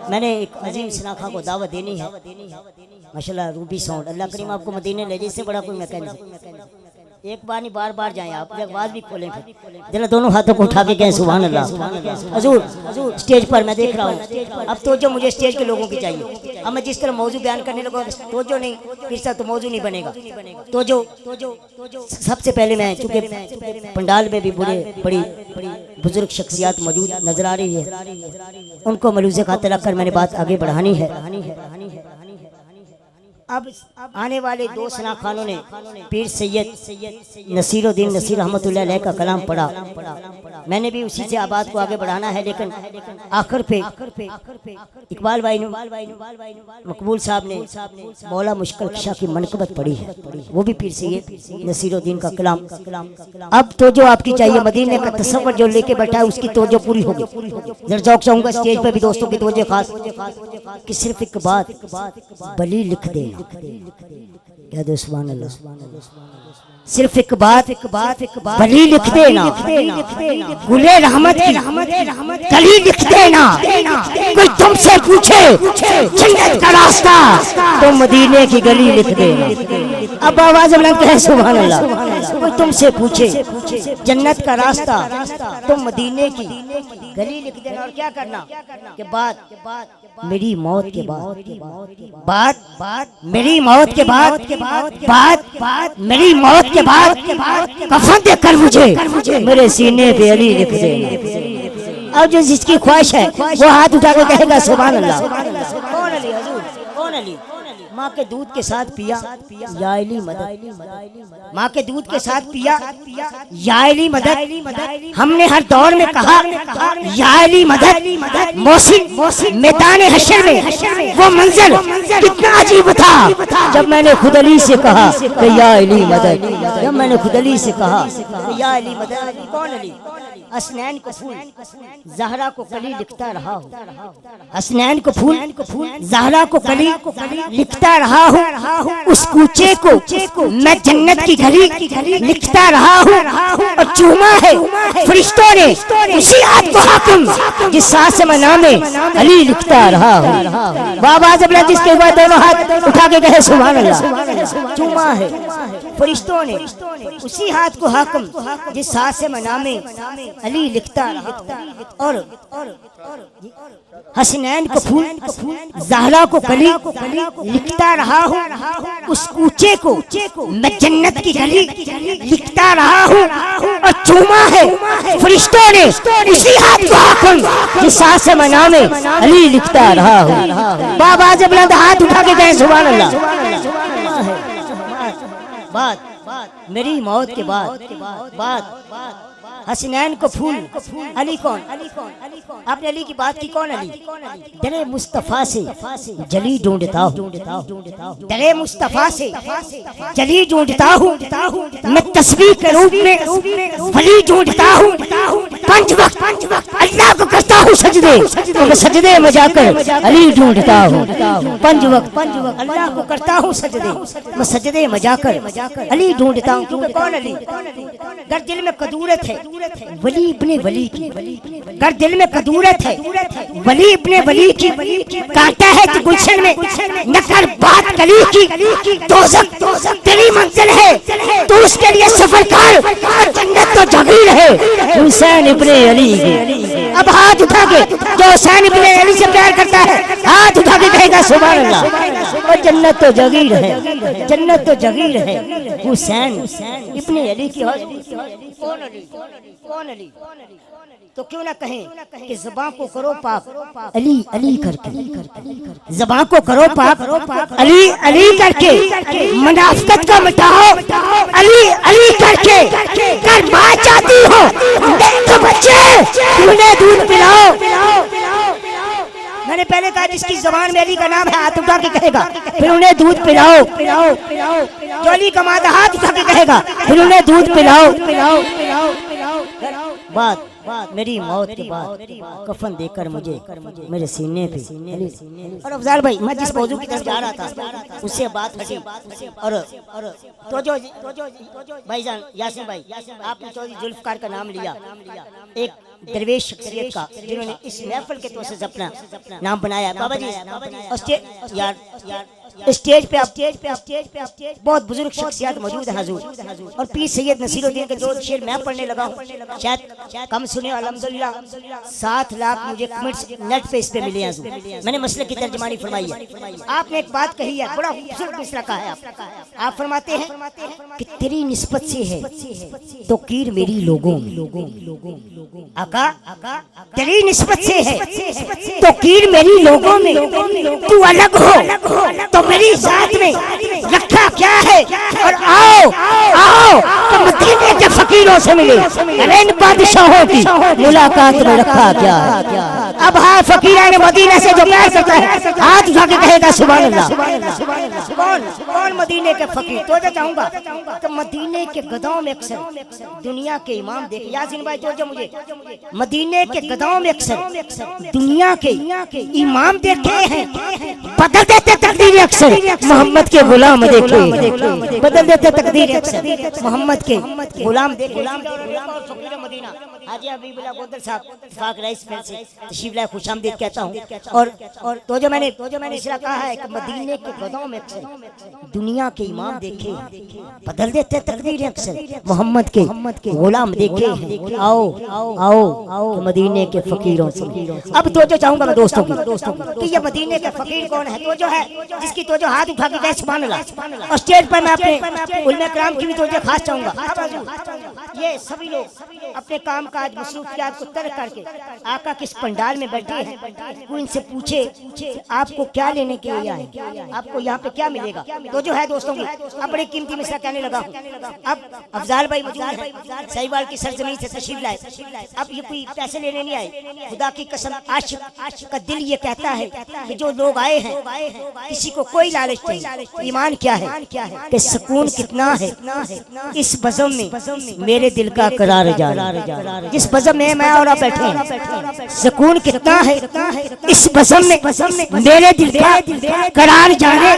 میں نے ایک عظیم شناخوا کو دعوت دینی ہے ماشاءاللہ روبی ساؤنڈ، اللہ کریم آپ کو مدینے لے جائے، اس سے بڑا کوئی میں کہہ نہیں سکتا۔ ایک بار نہیں بار بار جائیں آپ، ایک آواز بھی کھولیں پھر ذرا دونوں ہاتھوں کو اٹھا کے کہیں سبحان اللہ۔ حضور اسٹیج پر میں دیکھ رہا ہوں اب تو جو مجھے اسٹیج کے لوگوں کی چاہیے، اب میں جس طرح موضوع بیان کرنے لگا تو جو نہیں پھر تو موضوع نہیں بنے گا، تو جو سب سے پہلے میں چونکہ پنڈال میں بھی بڑی بزرگ شخصیات موجود نظر آ رہی ہے، ان کو ملوز خاطر رکھ کر میں نے بات آگے بڑھانی ہے۔ اب آنے والے دو شناخوانوں نے پیر سید نصیر الدین نصیر رحمۃ اللہ علیہ کا کلام پڑھا، میں نے بھی اسی سے آباد کو آگے بڑھانا ہے، لیکن آخر پہ اقبال بھائی نے مقبول صاحب نے مولا مشکل کشا کی منقبت پڑھی ہے، وہ بھی پیر سید نصیر الدین کا کلام۔ اب تو جو آپ کی چاہیے مدینے کا تصور جو لے کے بیٹھا ہے اس کی توجہ پوری ہوگی، ذرا ذوق چاہوں گا اسٹیج پہ بھی دوستوں کی توجہ خاص کہ صرف ایک بات بلی لکھ دے، کہہ دو سبحان اللہ، صرف ایک بات بلی لکھ دینا، گلے رحمت کی گلی لکھ دینا، کوئی تم سے پوچھے جنت کا راستہ تو مدینے کی گلی لکھ دینا۔ اب آواز بلند کہے سبحان اللہ، کوئی تم سے پوچھے جنت کا راستہ تو مدینے کی گلی لکھ دینا، اور کیا کرنا کہ بات میری موت کے بعد، بات میری موت کے بعد، بات میری موت کے بعد کفن دے کر مجھے میرے سینے پہ علی لکھ دے۔ اب جو جس کی خواہش ہے وہ ہاتھ اٹھا کے کہے گا سبحان اللہ۔ کون علی حضور؟ کون علی؟ ماں کے دودھ کے ساتھ پیا یا علی مدد، ماں کے دودھ کے ساتھ پیا یا علی مدد، ہم نے ہر دور میں کہا یا علی مدد۔ محسن میدان حشر میں وہ منظر کتنا عجیب تھا جب میں نے خود علی سے کہا کہ یا علی مدد، جب میں نے خود علی سے کہا کہ یا علی مدد۔ کون علی؟ حسنین کو پھول زہرا کو کلی لکھتا رہا ہوں، حسنین کو پھول زہرا کو کلی لکھتا رہا ہوں، اس کوچے کو میں جنت کی گلی لکھتا رہا ہوں، اور چوما ہے فرشتوں نے اسی ہاتھ کو حاکم جس ساتھ سے میں نام علی لکھتا رہا ہوں۔ بابا جب جس کے بعد دونوں ہاتھ اٹھا کے کہے سبحان اللہ۔ چوما ہے فرشتوں نے اسی ہاتھ کو حاکم جس ہاتھ سے میں نام علی لکھتا رہا، اور حسنین کو پھول زہرا کو کلی لکھتا رہا ہوں، اس کوچے کو میں جنت کی گلی لکھتا رہا ہوں، اور چوما ہے فرشتوں نے اسی ہاتھ کو حاکم جس ہاتھ سے میں نام علی لکھتا رہا ہوں۔ بابا جب بلند ہاتھ اٹھا کے کہیں سبحان اللہ۔ بات میری موت کے بعد، بات حسنین کو پھول علی کون؟ آپ نے علی کی بات کی، کون علی؟ دل مصطفیٰ سے جلی ڈھونڈتا ہوں، دل مصطفیٰ سے جلی ڈھونڈتا ہوں، میں تسبیح کے روپ میں ولی ڈھونڈتا ہوں، پنج وقت اللہ کو کرتا ہوں سجدے، میں سجدے میں جا کر علی ڈھونڈتا ہوں، پنج وقت اللہ کو کرتا ہوں سجدے، میں سجدے میں جا کر علی ڈھونڈتا ہوں۔ کیونکہ کون علی؟ گر دل میں قدورت ہے ولی ابن ولی کی، گر دل میں قدورت ہے ولی ابن ولی کی، کہتا ہے کہ گلشن میں نہ کر بات کلی کی، دوزخ تیری منزل ہے تو اس کے لیے سفر کر، جنت تو جگیر ہے حسین ابن علی کی۔ اب ہاتھ اٹھا کے جو حسین ابن علی سے پیار کرتا ہے ہاتھ اٹھا کے کہے گا سبحان اللہ، اور جنت تو جگیر ہے، جنت تو جگیر ہے حسین ابن علی کی۔ کون علی؟ کون علی؟ تو کیوں نہ کہیں کہ زباں کو کرو پاک علی علی کر کے، زباں کو کرو پاک علی علی کر کے، منافقت کا مٹاؤ علی علی کر کے، کر ماں چاہتی ہو دیکھ بچے انہیں دودھ پلاؤ۔ میں نے پہلے کہا جس کی زبان میں علی کا نام ہے ہاتھ اٹھا کے کہے گا پھر انہیں دودھ پلاؤ، جو علی کا مادہ ہاتھ اٹھا کے کہے گا پھر انہیں دودھ پلاؤ۔ بات میری موت کے بعد کفن دے کر مجھے میرے سینے پہ. اور افضال بھائی میں جس موضوع کی طرف جا رہا تھا اس سے بات ہٹی اور تو جو بھائی جان یاسین بھائی آپ نے چودھری ذوالفقار کا نام لیا, ایک درویش شخصیت کا جنہوں نے اس محفل کے طور سے اپنا نام بنایا. بابا جی اسٹیج پہ بہت بزرگ شخصیات موجود ہیں حضور, اور پیر سید نصیر الدین کے دو شعر میں پڑھنے لگا ہوں, شاید کم سنے. الحمدللہ 7 لاکھ مجھے کمنٹس نیٹ پہ اس پہ ملے ہیں حضور. میں نے مسئلے کی ترجمانی فرمائی ہے. آپ نے ایک بات کہی ہے, بڑا خوبصورت مصرع کہا ہے. آپ فرماتے ہیں کہ تیری نسبت سے ہے توقیر میری لوگوں میں. آقا تیری نسبت سے ہے توقیر میری لوگوں میں, تو الگ ہو تو میری ذات میں رکھا کیا ہے, اور آؤ آؤ تو مدینے کے فقیروں سے ملے, ان بادشاہوں کی ملاقات میں رکھا کیا ہے. اب ہاں فقیران مدینہ سے جو پیار کرتا ہے ہاتھ اٹھا کے کہے گا سبحان اللہ. کون مدینے کے فقیر؟ تو چاہوں گا کہ مدینے کے گداؤں میں اکثر دنیا کے امام دیکھ, یاسین بھائی جو مجھے مدینے کے گداؤں میں اکثر دنیا کے امام دیکھے ہیں, بدل دیتے تقدیر اکثر محمد کے غلام دیکھے, بدل دیتے تقدیر اکثر محمد کے غلام دیکھے. فقیر مدینہ حاجی حبیب اللہ گودر صاحب اتفاق رئیس میں سے تشریف لائے, خوش آمدید کہتا ہوں. اور تو جو میں نے اس طرح کہا ہے کہ مدینے کے گداؤں میں اکثر دنیا کے امام دیکھے, بدل دیتے تقدیر اکثر محمد کے غلام دیکھے ہیں. آؤ آؤ مدینے کے فقیروں سے. اب تو جو چاہوں گا میں دوستوں کی کہ یہ مدینے کے فقیر کون ہے, تو جو ہے جس کی تو جو ہاتھ اٹھا کے کہے سبحان اللہ. اور اسٹیج پر میں اپنے علماء کرام کی بھی توجہ خاص چاہوں گا. یہ سبھی لوگ اپنے کام کاج مصروفیات کو ترک کر کے آقا کس پنڈال میں بیٹھے ہیں, کوئی ان سے پوچھے آپ کو کیا لینے کے لیے آئے, آپ کو یہاں پہ کیا ملے گا. تو جو ہے دوستوں کی اب بڑی قیمتی مصرع کہنے لگا ہوں. اب افضال بھائی موجود ہیں, سہیوال کی سرزمین سے تشریف لائے. اب یہ کوئی پیسے لینے نہیں آئے, خدا کی قسم عاشق کا دل یہ کہتا ہے کہ جو لوگ آئے ہیں کسی کو کوئی لالچ نہیں. ایمان کیا ہے کہ سکون کتنا ہے اس بزم میں میرے دل کا قرار جانا, جس بزم میں میں اور آپ بیٹھے ہیں سکون کتنا ہے اس بزم میں میرے دل کا قرار جانے.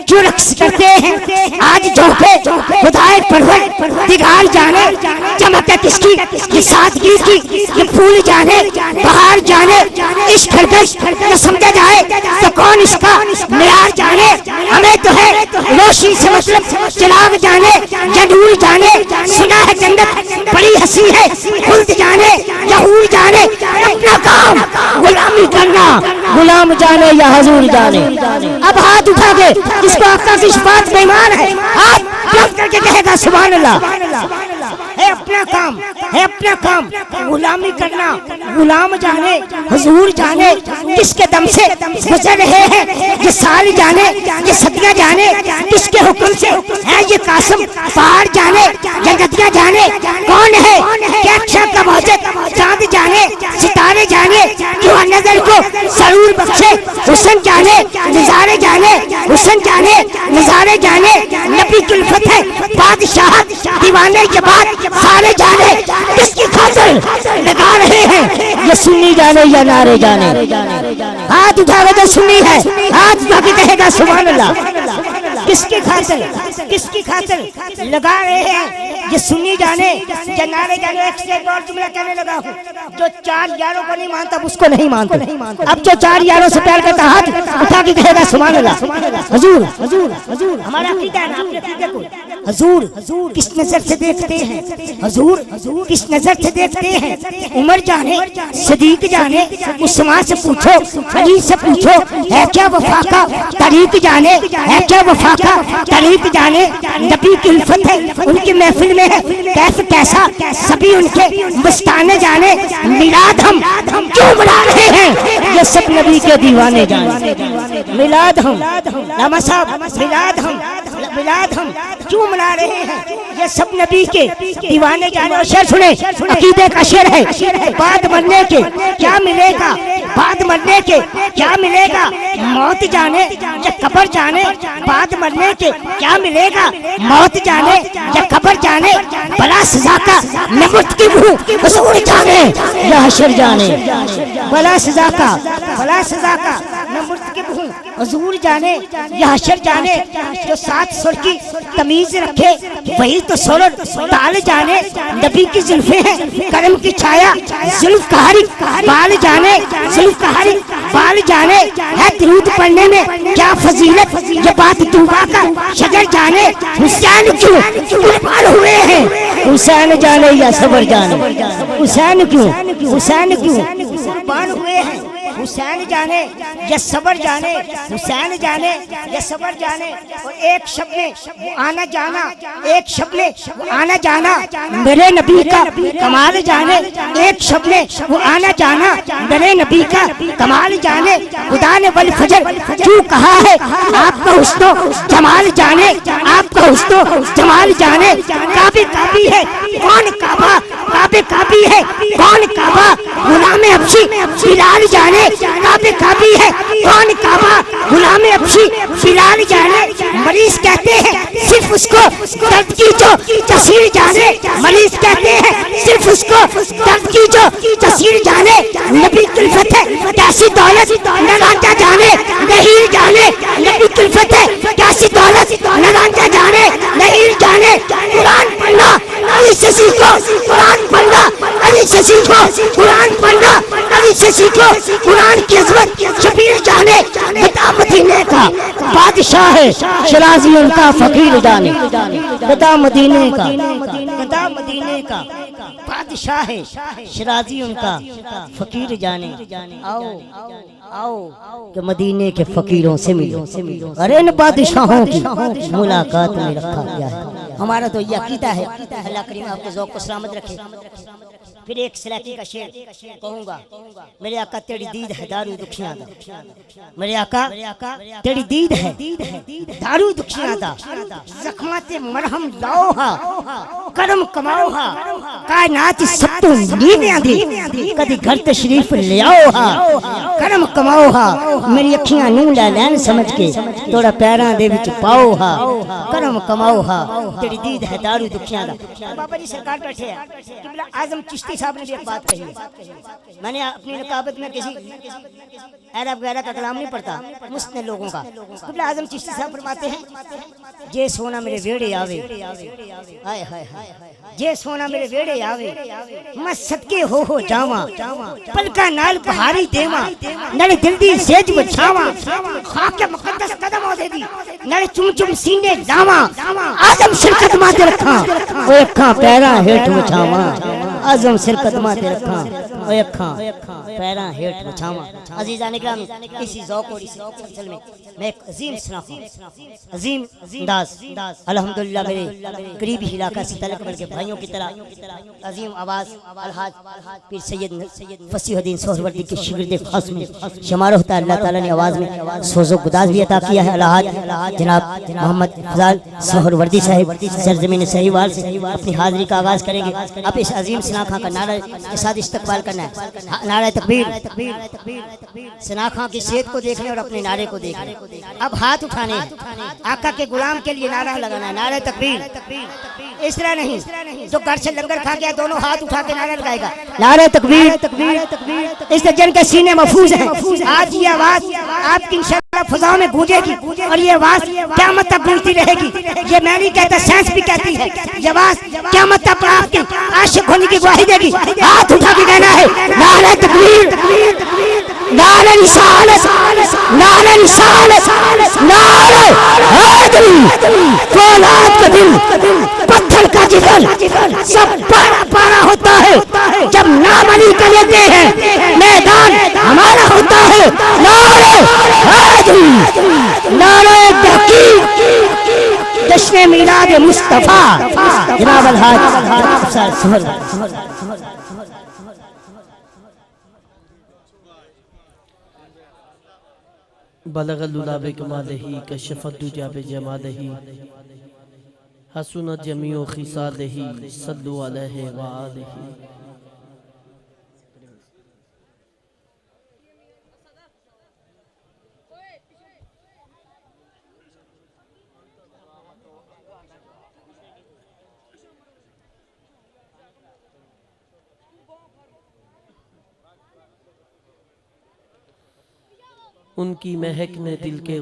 جو رقص کرتے ہیں آج جھونکے خدائے پروردگار جانے, چمک کس کی یہ سادگی کی یہ پھول جانے بہار جانے, عشق خرگش نہ سمجھا جائے تو کون اس کا معیار جانے. ہمیں تو ہے روشنی سے مطلب چراغ جانے یا نور جانے, سنا ہے جنت بڑی ہنسی ہے خلد جانے یا حور جانے. اپنا کام غلامی کرنا غلام جانے یا حضور جانے. اب ہاتھ اٹھا کے جس کو آقا کی شفاعت میں ایمان ہے ہاتھ رکھ کر کے کہے گا سبحان اللہ. ہے اپنا کام غلامی کرنا غلام جانے حضور جانے. کس کے دم سے گزر رہے ہیں یہ سال جانے یہ صدیاں جانے, کس کے حکم سے ہے یہ قاسم پہاڑ جانے یا ندیاں جانے. کون ہے کیا اچھا کا موجد چاند جانے ستارے جانے, جو نظر کو سرور بخشے حسن جانے نظارے جانے, حسن جانے نظارے جانے. نبی کی الفت ہے بادشاہ دیوانے کے بعد سارے جانے. کس کی خاطر لگا رہے ہیں یہ سنی جانے یا نعرے جانے. ہاتھ اٹھا کے تو سنی ہے, ہاتھ اٹھا کے کہے گا سبحان اللہ. کس کی خاطر لگا رہے ہیں یہ سنی جانے یا نعرے جانے. ایک اور جملہ کہنے لگا ہوں, جو 4 یاروں کو نہیں مانتا اس کو نہیں مانتا. اب جو 4 یاروں سے پیار کرتا ہاتھ اٹھا کے کہے گا سبحان اللہ. حضور ہمارا عقیدہ ہے نا, اپنے عقیدے کو حضور کس نظر سے دیکھتے ہیں, حضور کس نظر سے دیکھتے ہیں. عمر جانے صدیق جانے, عثمان سے پوچھو علی سے پوچھو ہے کیا وفا کا طریق جانے, ہے کیا وفا کا طریق جانے. نبی کی الفت ہے ان کی محفل میں ہے کیف کیسا سبھی ان کے مستانے جانے. میلاد ہم کیوں منا رہے ہیں یہ سب نبی کے دیوانے جانے. میلاد ہم لاما صاحب میلاد ہم کیوں منا رہے ہیں یہ سب نبی کے دیوانے جانے. اور شعر سنے, عقیدے کا شعر ہے بات بننے کے کیا ملے گا, بعد مرنے کے کیا ملے گا موت جانے یا قبر جانے بعد مرنے کے کیا ملے گا موت جانے یا قبر جانے بلا سزا کا نمرت حضور جانے یا حشر جانے بلا سزا کا نمرت حضور جانے یا حشر جانے جو 7 سر کی تمیز رکھے وہی تو سر تال جانے نبی کی زلفیں ہیں کرم کی چھایا زلف کہاری بال جانے زلف کہاری بال جانے ہے درود پڑھنے میں کیا فضیلت یہ بات توبہ کا شجر جانے حسین کیوں قربان ہوئے ہیں حسین جانے یا صبر جانے حسین کیوں قربان ہوئے ہیں حسین جانے یا صبر جانے حسین جانے یا صبر جانے اور ایک شب میں وہ آنا جانا ایک شب میں وہ آنا جانا میرے نبی کا کمال جانے ایک شب میں وہ آنا جانا میرے نبی کا کمال جانے خدا نے والفجر کیوں کہا ہے آپ کا حسن و جمال جانے آپ کا حسن و جمال جانے کعبے کعبی ہے کون کعبہ کعبے کعبی ہے کون کعبہ غلام حبشی بلال جانے کعبے کعبی ہے کون کعبہ غلام حبشی بلال جانے مریض کہتے ہیں صرف اس کو درد کی جو تسیر جانے مریض کہتے ہیں صرف اس کو درد کی جو تسیر جانے نبی کلفت ہے کیسی دولت نرانجہ جانے نہیں جانے نبی کلفت ہے کیسی دولت نرانجہ جانے نہیں جانے قرآن پڑھنا علی سے سیکھو قرآن پڑھنا علی سے سیکھو قرآن پڑھنا علی سے سیکھو قرآن کی عظمت شبیر جانے بتا مدینے کا بادشاہ ہے شرازی ان کا فقیر جانے بتا مدینے کا بادشاہ ہے شرازی ان کا فقیر جانے آؤ کہ مدینے کے فقیروں سے ملو ارے ان بادشاہوں کی ملاقات میں رکھا گیا ہے ہمارا تو یہ عقیدہ ہے اللہ کریم آپ کے ذوق کو سلامت رکھے پھر ایک سلیقی کا شعر کہوں گا میرے آقا تیری دید ہے دارو دکھیاں دا میرے آقا تیری دید ہے دارو دکھیاں دا زخمات مرہم لاؤ ہا کرم کماؤ ہا کائنات سب تو نیویاں دی کدی گھر تشریف لے آؤ ہا کرم کماؤ ہا میری اکھیاں نوں لے لین سمجھ کے توڑا پیراں دے وچ پاؤ ہا کرم کماؤ ہا تیری دید ہے دارو دکھیاں دا بابا جی سرکار بیٹھے ہیں قبلہ اعظم چشتی صاحب نے بھی ایک بات کہی ہے میں نے اپنی رقابت میں کسی عرب وغیرہ کا کلام نہیں پڑھتا مسلم لوگوں کا قبلہ اعظم چشتی صاحب فرماتے ہیں جے سونا میرے ویڑے آوے ہائے ہائے جے سونا میرے ویڑے آوے میں صدقے ہو جاواں پلکا نال بہاری دیواں نڑے دل دی سیج بچھاواں خاک مقدس قدم ہو دے دی نڑے چم چم سینے لاواں اعظم شرکت ماں تے رکھاں اوے اکھاں پیراں ہیٹھ وچھاواں اعظم شرکت ماں تے رکھاں اوے اکھاں پیراں ہیٹھ وچھاواں عزیزان اکرام اسی ذوق اور اسی سلسلے میں ایک عظیم سناخوں عظیم انداز الحمدللہ میرے قریبی علاقہ سے تعلق بلکہ بھائیوں کی طرح عظیم آواز الحاج پیر سید فصیح الدین سہروردی کے شاگرد خاص میں شمار ہوتا ہے اللہ تعالیٰ نے آواز میں سوز و گداز بھی عطا کیا ہے الحاج جناب محمد فضال سہروردی صاحب سرزمین صحیحوال سے اپنی حاضری کا آغاز کریں گے اب اس عظیم سناخواں کا نعرہ کے ساتھ استقبال کرنا ہے نعرہ تکبیر سناخواں کی صحت کو دیکھنے اور اپنے نعرے کو دیکھنے اب ہاتھ اٹھانے آقا کے غلام کے لیے نعرہ لگانا ہے نعرہ تکبیر اس طرح نہیں جو گھر سے لنگر کھا گیا دونوں ہاتھ اٹھا کے نعرہ لگائے گا نعرہ تکبیر اس طرح جن کے سینے محفوظ ہیں آج یہ آواز آپ کی انشاءاللہ فضاؤں میں گونجے گی اور یہ آواز قیامت تک گونجتی رہے گی یہ میں نہیں کہتا سائنس بھی کہتی ہے یہ آواز قیامت تک آپ کے عاشق ہونے کی گواہی دے گی ہاتھ اٹھا کے کہنا ہے نعرہ تکبیر نعرہ رسالت نعرہ رسالت نعرہ حیدری فولاد کا دل پتھر کا جگر سب پارا پارا ہوتا ہے جب نام علی کا لیتے ہیں میدان ہمارا ہوتا ہے نعرہ حیدری نعرہ تحقیق جشن میلاد مصطفیٰ جناب الحاج سہر بلغ اللّہ بکمالہی کشف الدجا بجمالہی حسن جمیع خصالہی صلو علیہ وآلہ ان کی مہک نے دل کے